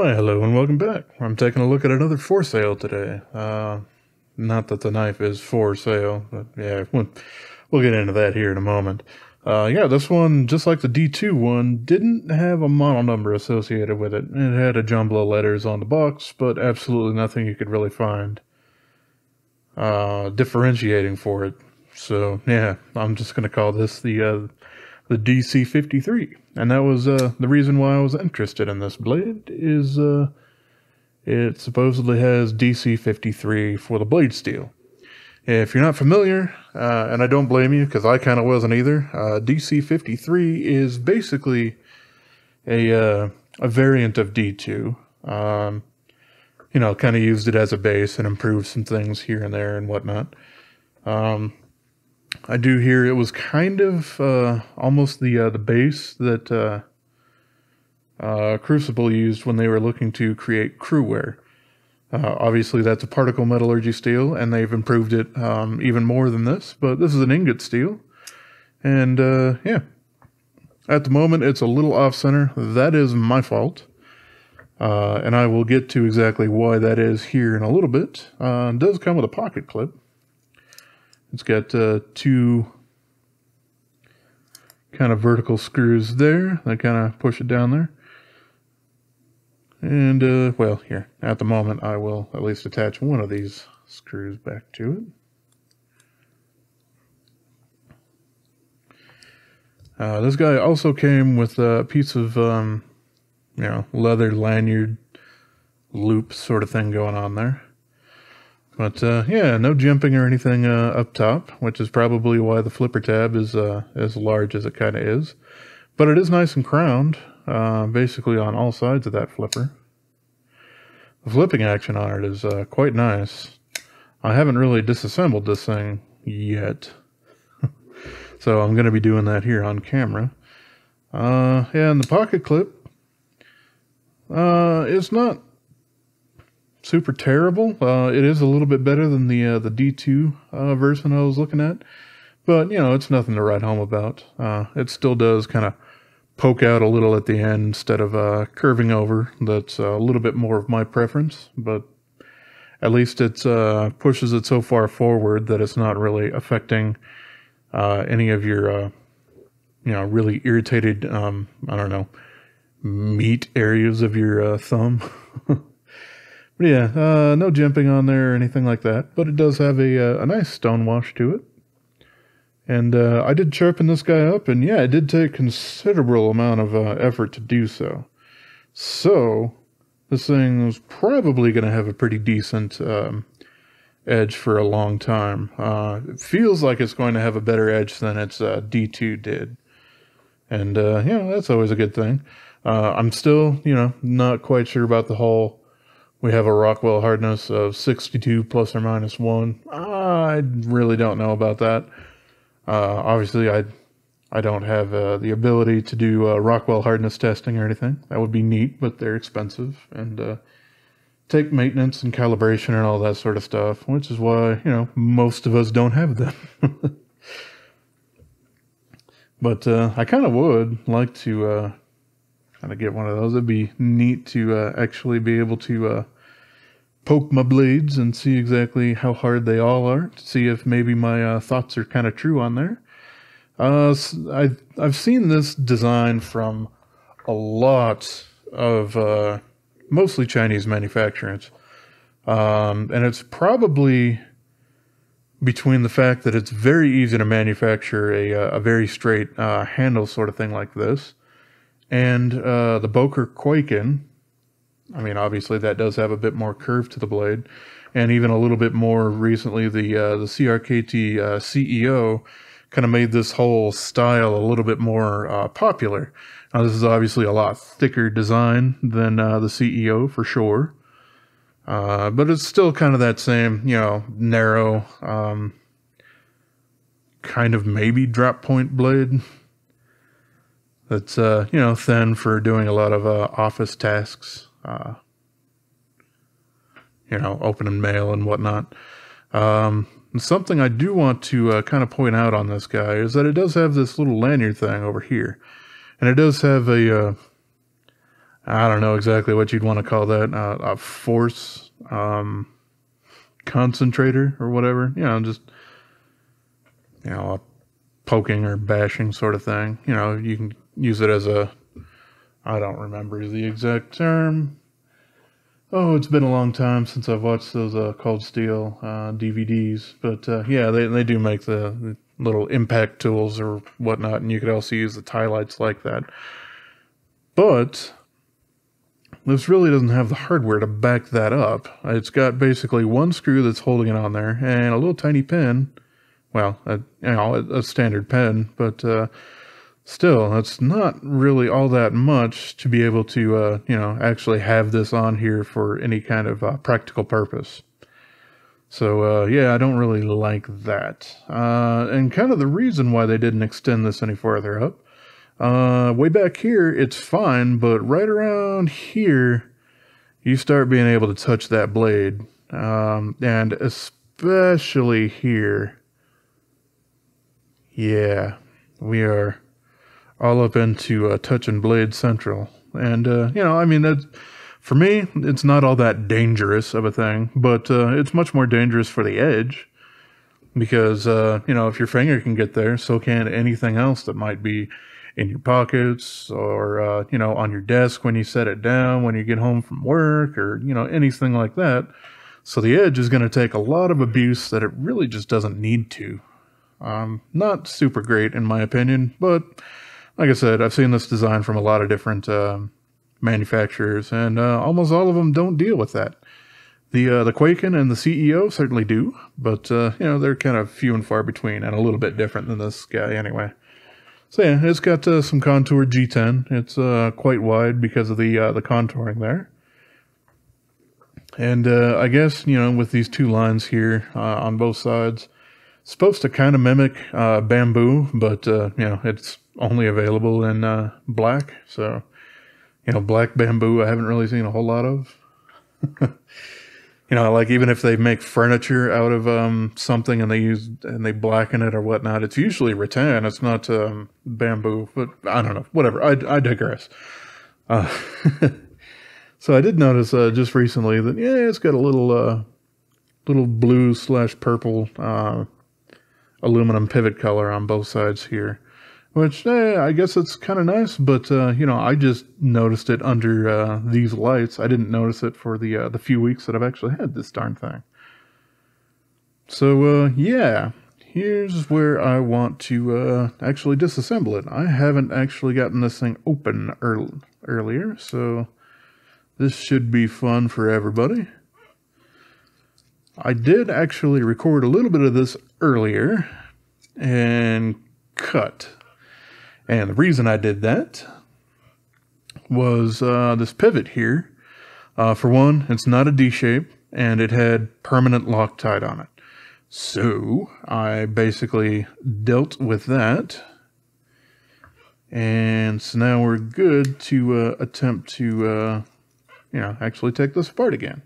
Well, hello and welcome back. I'm taking a look at another Foresail today. Not that the knife is for sale, but yeah, we'll get into that here in a moment. Yeah, this one, just like the D2 one, didn't have a model number associated with it. It had a jumble of letters on the box, but absolutely nothing you could really find differentiating for it. So yeah, I'm just going to call this the DC53, and that was the reason why I was interested in this blade. Is it supposedly has DC53 for the blade steel. If you're not familiar, and I don't blame you because I kind of wasn't either, DC53 is basically a variant of D2. You know, kind of used it as a base and improved some things here and there and whatnot. I do hear it was kind of almost the base that Crucible used when they were looking to create CRU-WEAR. Obviously, that's a particle metallurgy steel, and they've improved it even more than this. But this is an ingot steel, and yeah, at the moment it's a little off-center. That is my fault, and I will get to exactly why that is here in a little bit. It does come with a pocket clip. It's got two kind of vertical screws there that kind of push it down there. And, well, here, at the moment, I will at least attach one of these screws back to it. This guy also came with a piece of, you know, leather lanyard loop sort of thing going on there. But, yeah, no jimping or anything up top, which is probably why the flipper tab is as large as it kind of is. But it is nice and crowned, basically on all sides of that flipper. The flipping action on it is quite nice. I haven't really disassembled this thing yet, so I'm going to be doing that here on camera. Yeah, and the pocket clip is not super terrible. It is a little bit better than the D2 version I was looking at, but you know, it's nothing to write home about. It still does kind of poke out a little at the end instead of curving over. That's a little bit more of my preference, but at least it pushes it so far forward that it's not really affecting any of your you know, really irritated I don't know, meat areas of your thumb. But yeah, no jimping on there or anything like that, but it does have a nice stone wash to it. And I did sharpen this guy up, and yeah, it did take a considerable amount of effort to do so. So, this thing is probably going to have a pretty decent edge for a long time. It feels like it's going to have a better edge than its D2 did. And yeah, that's always a good thing. I'm still, you know, not quite sure about the whole... We have a Rockwell hardness of 62 plus or minus 1. I really don't know about that. Obviously, I don't have the ability to do Rockwell hardness testing or anything. That would be neat, but they're expensive and take maintenance and calibration and all that sort of stuff, which is why, you know, most of us don't have them. But I kind of would like to kind of get one of those. It'd be neat to actually be able to poke my blades and see exactly how hard they all are, to see if maybe my thoughts are kind of true on there. I've seen this design from a lot of mostly Chinese manufacturers, and it's probably between the fact that it's very easy to manufacture a very straight handle sort of thing like this, and the Boker Kwaiken. I mean, obviously that does have a bit more curve to the blade, and even a little bit more recently, the CRKT CEO kind of made this whole style a little bit more popular. Now, this is obviously a lot thicker design than the CEO for sure, but it's still kind of that same, you know, narrow, kind of maybe drop point blade. That's, you know, thin for doing a lot of office tasks, you know, opening mail and whatnot. Something I do want to kind of point out on this guy is that it does have this little lanyard thing over here. And it does have a I don't know exactly what you'd want to call that, a force concentrator or whatever. You know, just, you know, a poking or bashing sort of thing. You know, you can use it as a, I don't remember the exact term. Oh, it's been a long time since I've watched those Cold Steel DVDs, but yeah, they do make the little impact tools or whatnot, and you could also use the tie lights like that. But this really doesn't have the hardware to back that up. It's got basically one screw that's holding it on there, and a little tiny pin. Well, you know, a standard pin, but still, that's not really all that much to be able to, you know, actually have this on here for any kind of practical purpose. So, yeah, I don't really like that. And kind of the reason why they didn't extend this any farther up. Way back here, it's fine, but right around here, you start being able to touch that blade. And especially here. Yeah, we are all up into touch and blade central. And, you know, I mean, that's, for me, it's not all that dangerous of a thing, but it's much more dangerous for the edge. Because, you know, if your finger can get there, so can anything else that might be in your pockets or, you know, on your desk when you set it down, when you get home from work or, you know, anything like that. So the edge is going to take a lot of abuse that it really just doesn't need to. Not super great in my opinion, but like I said, I've seen this design from a lot of different manufacturers, and almost all of them don't deal with that. The Kwaiken and the CEO certainly do, but you know, they're kind of few and far between and a little bit different than this guy anyway. So yeah, it's got some contoured G10. It's quite wide because of the contouring there. And I guess, you know, with these two lines here on both sides, it's supposed to kind of mimic bamboo, but you know, it's only available in black. So, you know, black bamboo I haven't really seen a whole lot of. You know, like even if they make furniture out of something and they blacken it or whatnot, it's usually rattan. It's not bamboo, but I don't know. Whatever. I digress. So I did notice just recently that yeah, it's got a little blue/purple aluminum pivot color on both sides here, which I guess it's kind of nice, but you know, I just noticed it under these lights. I didn't notice it for the few weeks that I've actually had this darn thing. So yeah, here's where I want to actually disassemble it. I haven't actually gotten this thing open earlier, so this should be fun for everybody. I did actually record a little bit of this earlier and cut. And the reason I did that was this pivot here. For one, it's not a D shape and it had permanent Loctite on it. So I basically dealt with that. And so now we're good to attempt to, you know, actually take this apart again.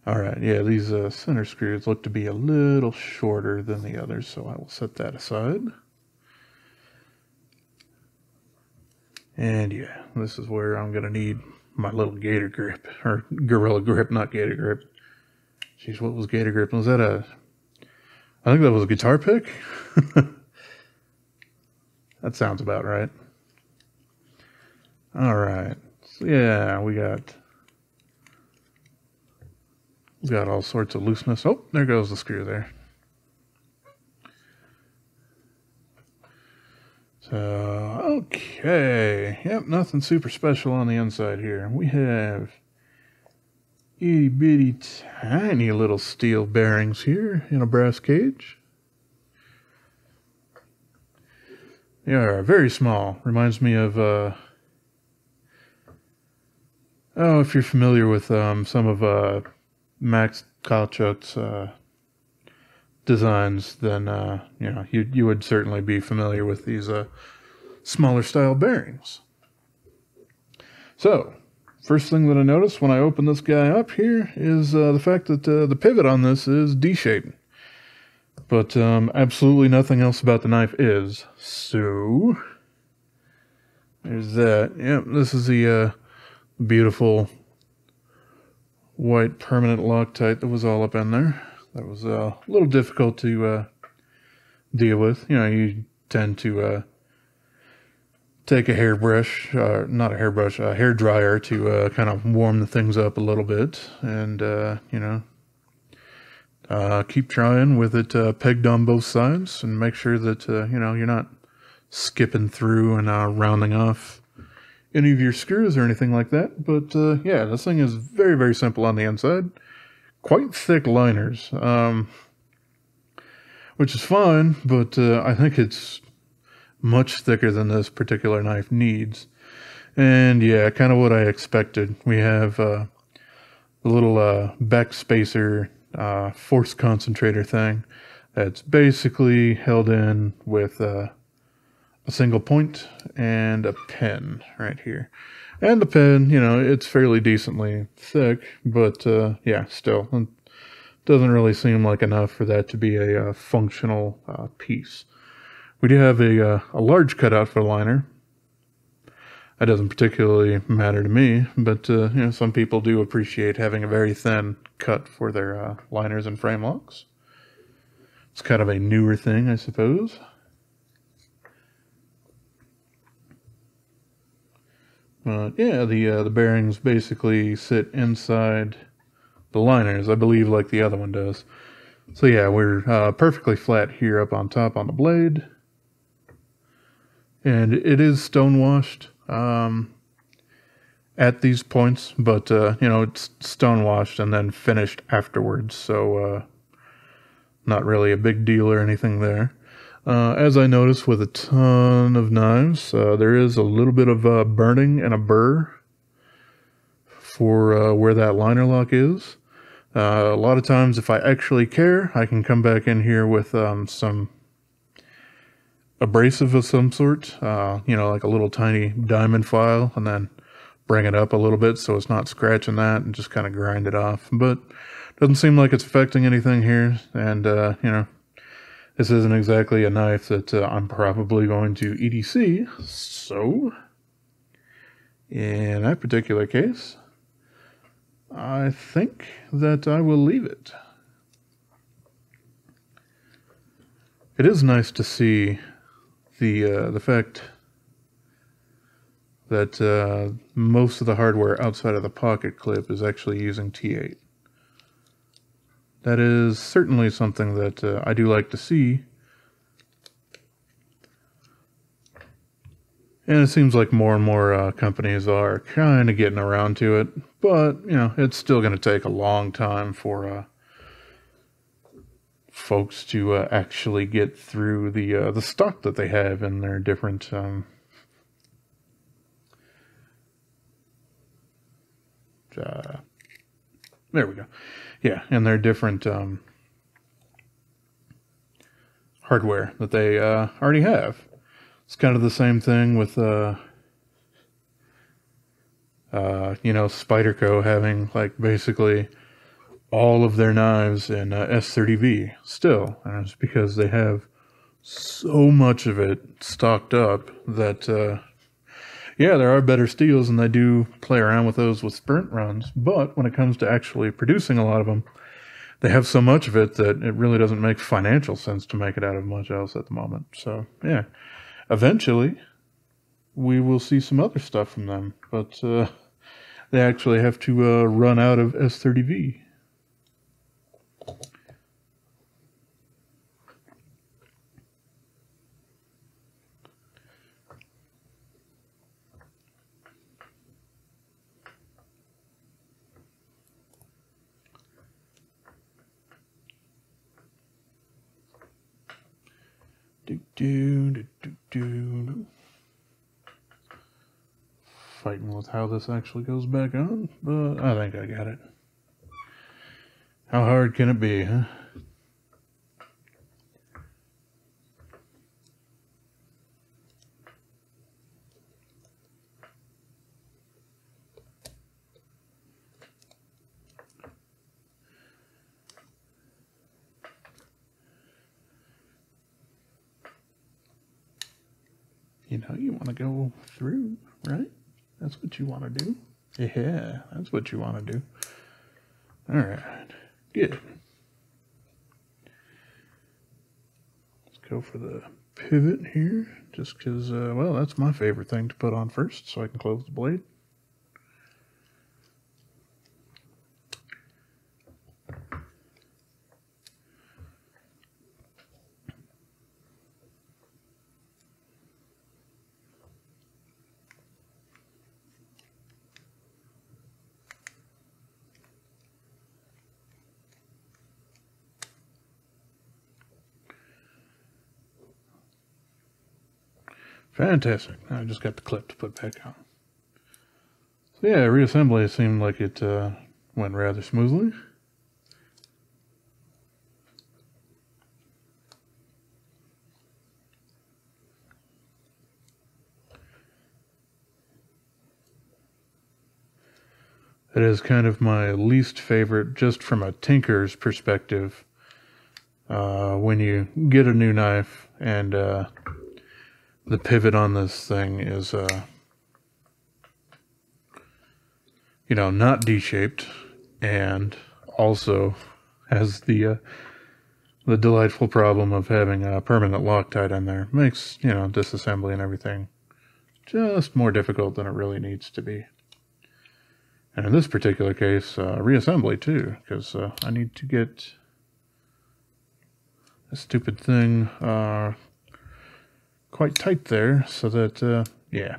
All right, yeah, these center screws look to be a little shorter than the others, so I will set that aside. And yeah, this is where I'm going to need my little gator grip, or gorilla grip, not gator grip. Jeez, what was gator grip? Was that I think that was a guitar pick? That sounds about right. All right, so yeah, we got all sorts of looseness. Oh, there goes the screw there. So, okay. Yep, nothing super special on the inside here. We have itty bitty tiny little steel bearings here in a brass cage. They are very small. Reminds me of, oh, if you're familiar with some of Max Kalchuk's designs, then you know, you would certainly be familiar with these smaller style bearings. So, first thing that I noticed when I opened this guy up here is the fact that the pivot on this is D-shaped. But absolutely nothing else about the knife is. So there's that. Yep, this is the beautiful white permanent Loctite that was all up in there. That was a little difficult to deal with. You know, you tend to take a hairbrush, not a hairbrush, a hair dryer to kind of warm the things up a little bit, and you know, keep trying with it pegged on both sides, and make sure that you know, you're not skipping through and rounding off any of your screws or anything like that. But yeah, this thing is very, very simple on the inside. Quite thick liners, which is fine, but I think it's much thicker than this particular knife needs. And yeah, kind of what I expected. We have a little back spacer force concentrator thing that's basically held in with a single point and a pin right here. And the pin, you know, it's fairly decently thick, but yeah, still, it doesn't really seem like enough for that to be a functional piece. We do have a large cutout for the liner. That doesn't particularly matter to me, but you know, some people do appreciate having a very thin cut for their liners and frame locks. It's kind of a newer thing, I suppose. But yeah, the bearings basically sit inside the liners, I believe, like the other one does. So yeah, we're perfectly flat here up on top on the blade. And it is stone washed at these points, but you know, it's stone washed and then finished afterwards, so not really a big deal or anything there. As I noticed with a ton of knives, there is a little bit of burning and a burr for where that liner lock is. A lot of times, if I actually care, I can come back in here with some abrasive of some sort, you know, like a little tiny diamond file, and then bring it up a little bit so it's not scratching that, and just kind of grind it off. But doesn't seem like it's affecting anything here, and you know, this isn't exactly a knife that I'm probably going to EDC, so in that particular case, I think that I will leave it. It is nice to see the fact that most of the hardware outside of the pocket clip is actually using T8. That is certainly something that I do like to see. And it seems like more and more companies are kind of getting around to it. But, you know, it's still going to take a long time for folks to actually get through the stock that they have in their different there we go. Yeah, and their different hardware that they already have. It's kind of the same thing with you know, Spyderco having like basically all of their knives in S30V still, and it's because they have so much of it stocked up that yeah, there are better steels, and they do play around with those with sprint runs, but when it comes to actually producing a lot of them, they have so much of it that it really doesn't make financial sense to make it out of much else at the moment. So yeah, eventually we will see some other stuff from them, but they actually have to run out of S30V. Fighting with how this actually goes back on, but I think I got it. How hard can it be, huh? You know, you want to go through, right? That's what you want to do. Yeah, that's what you want to do. All right, good. Let's go for the pivot here, just because, well, that's my favorite thing to put on first, so I can close the blade. Fantastic. I just got the clip to put back on. So yeah, reassembly seemed like it went rather smoothly. It is kind of my least favorite, just from a tinker's perspective, when you get a new knife and the pivot on this thing is, you know, not D-shaped, and also has the delightful problem of having a permanent Loctite on there. Makes, you know, disassembly and everything just more difficult than it really needs to be. And in this particular case, reassembly too, because I need to get a stupid thing quite tight there, so that, yeah.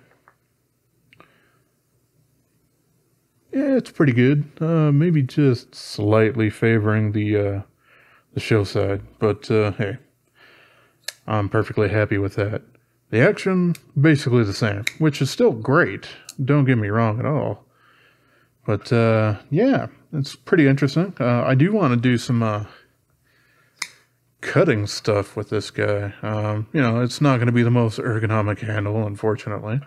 Yeah, it's pretty good. Maybe just slightly favoring the show side, but hey, I'm perfectly happy with that. The action, basically the same, which is still great. Don't get me wrong at all. But yeah, it's pretty interesting. I do want to do some cutting stuff with this guy. You know, it's not going to be the most ergonomic handle, unfortunately.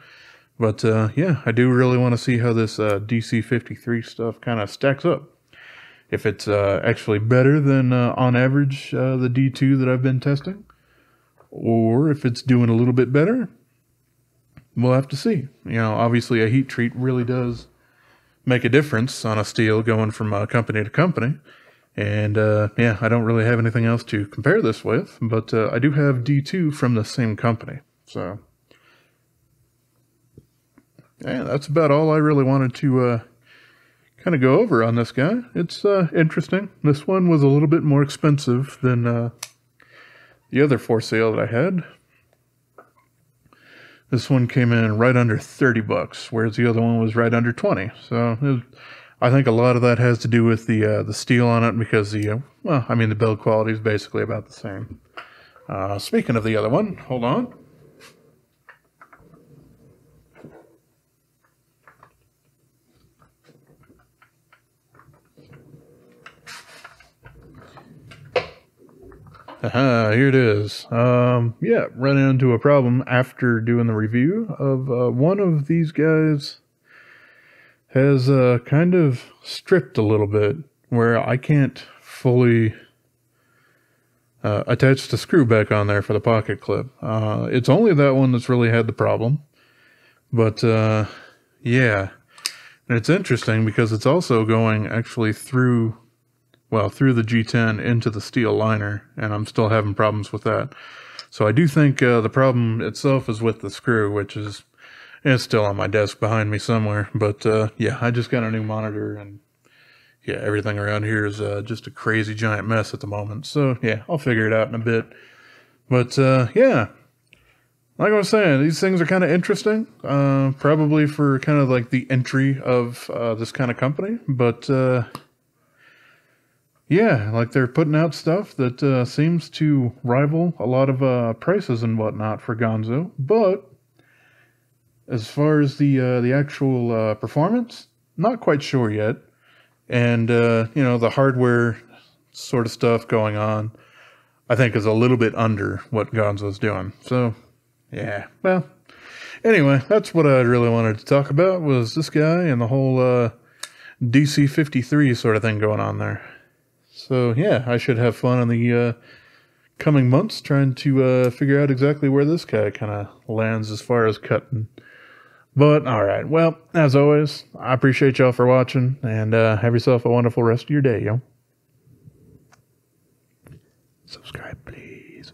But yeah, I do really want to see how this DC53 stuff kind of stacks up. If it's actually better than, on average, the D2 that I've been testing. Or if it's doing a little bit better. We'll have to see. You know, obviously a heat treat really does make a difference on a steel going from company to company. And yeah, I don't really have anything else to compare this with, but I do have D2 from the same company. So yeah, that's about all I really wanted to kind of go over on this guy. It's interesting. This one was a little bit more expensive than the other Foresail that I had. This one came in right under 30 bucks, whereas the other one was right under 20. So I think a lot of that has to do with the steel on it, because the well, I mean, the build quality is basically about the same. Speaking of the other one, hold on. Here it is. Yeah, ran into a problem after doing the review of one of these guys has kind of stripped a little bit, where I can't fully attach the screw back on there for the pocket clip. It's only that one that's really had the problem. But yeah, and it's interesting because it's also going actually through, well, through the G10 into the steel liner, and I'm still having problems with that. So I do think the problem itself is with the screw, which is, it's still on my desk behind me somewhere. But yeah, I just got a new monitor, and yeah, everything around here is just a crazy giant mess at the moment. So yeah, I'll figure it out in a bit. But yeah, like I was saying, these things are kind of interesting, probably for kind of like the entry of this kind of company. But yeah, like they're putting out stuff that seems to rival a lot of prices and whatnot for Gonzo. But as far as the actual performance, not quite sure yet. And you know, the hardware sort of stuff going on, I think is a little bit under what Gonzo's doing. So yeah, well, anyway, that's what I really wanted to talk about, was this guy and the whole DC53 sort of thing going on there. So yeah, I should have fun on the coming months trying to figure out exactly where this guy kind of lands as far as cutting. But, alright, well, as always, I appreciate y'all for watching, and have yourself a wonderful rest of your day, yo. Subscribe, please.